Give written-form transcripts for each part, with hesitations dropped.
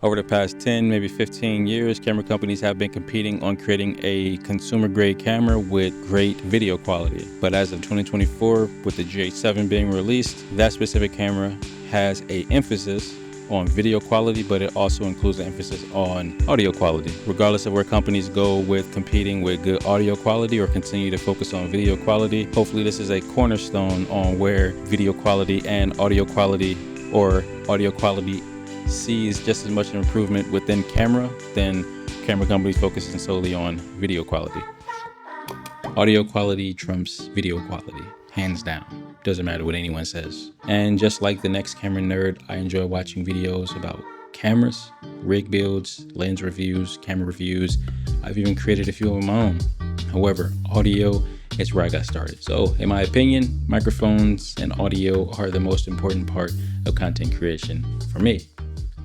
Over the past 10, maybe 15 years, camera companies have been competing on creating a consumer-grade camera with great video quality. But as of 2024, with the GH7 being released, that specific camera has an emphasis on video quality, but it also includes an emphasis on audio quality. Regardless of where companies go with competing with good audio quality or continue to focus on video quality, hopefully this is a cornerstone on where video quality and audio quality, or audio quality sees just as much an improvement within camera than camera companies focusing solely on video quality. Audio quality trumps video quality, hands down. Doesn't matter what anyone says. And just like the next camera nerd, I enjoy watching videos about cameras, rig builds, lens reviews, camera reviews. I've even created a few of my own. However, audio is where I got started. So in my opinion, microphones and audio are the most important part of content creation for me.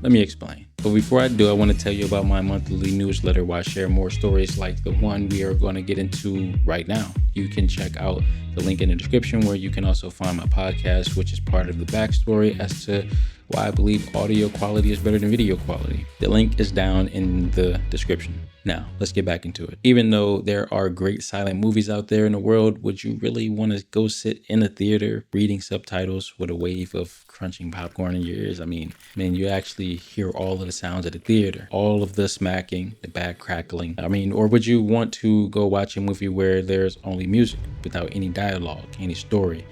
Let me explain. But before I do, I want to tell you about my monthly newsletter where I share more stories like the one we are going to get into right now. You can check out the link in the description where you can also find my podcast, which is part of the backstory as to why I believe audio quality is better than video quality. The link is down in the description. Now, let's get back into it. Even though there are great silent movies out there in the world, would you really want to go sit in a theater reading subtitles with a wave of crunching popcorn in your ears? I mean, you actually hear all of the sounds of the theater, all of the smacking, the bad crackling. Or would you want to go watch a movie where there's only music without any dialogue, any story?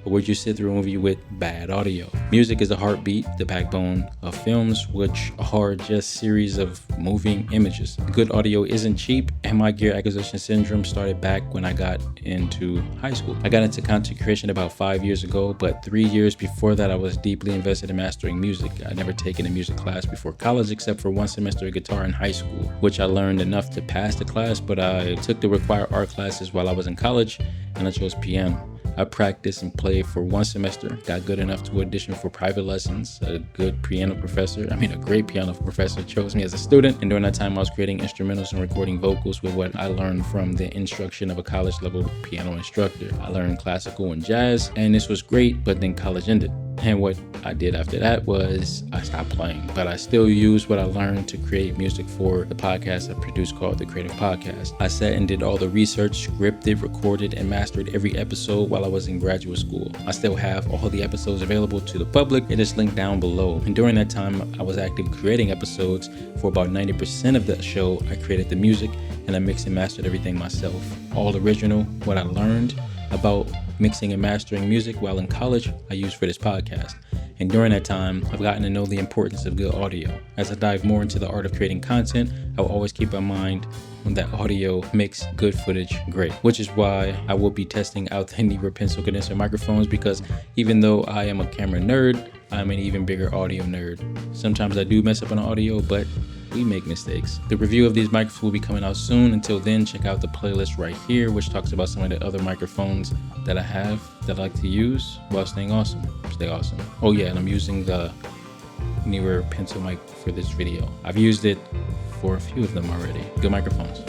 Or would you sit through a movie with bad audio? Music is the heartbeat, the backbone of films, which are just series of moving images. Good audio isn't cheap, and my gear acquisition syndrome started back when I got into high school. I got into content creation about 5 years ago, but 3 years before that, I was deeply invested in mastering music. I'd never taken a music class before college except for one semester of guitar in high school, which I learned enough to pass the class, but I took the required art classes while I was in college, and I chose piano. I practiced and played for one semester, got good enough to audition for private lessons. A great piano professor chose me as a student. And during that time, I was creating instrumentals and recording vocals with what I learned from the instruction of a college level piano instructor. I learned classical and jazz, and this was great, but then college ended. And what I did after that was I stopped playing, but I still used what I learned to create music for the podcast I produced called The Creative Podcast. I sat and did all the research, scripted, recorded, and mastered every episode while I was in graduate school. I still have all the episodes available to the public. It is linked down below. And during that time, I was active creating episodes. For about 90% of the show, I created the music and I mixed and mastered everything myself. All original, what I learned about mixing and mastering music while in college, I used for this podcast. And during that time, I've gotten to know the importance of good audio. As I dive more into the art of creating content, I will always keep in mind that audio makes good footage great, which is why I will be testing out the Neewer pencil condenser microphones, because even though I am a camera nerd, I'm an even bigger audio nerd. Sometimes I do mess up on audio, but we make mistakes. The review of these microphones will be coming out soon. Until then, check out the playlist right here, which talks about some of the other microphones that I have that I like to use while staying awesome. Stay awesome. Oh yeah, and I'm using the Neewer pencil mic for this video. I've used it for a few of them already. Good microphones.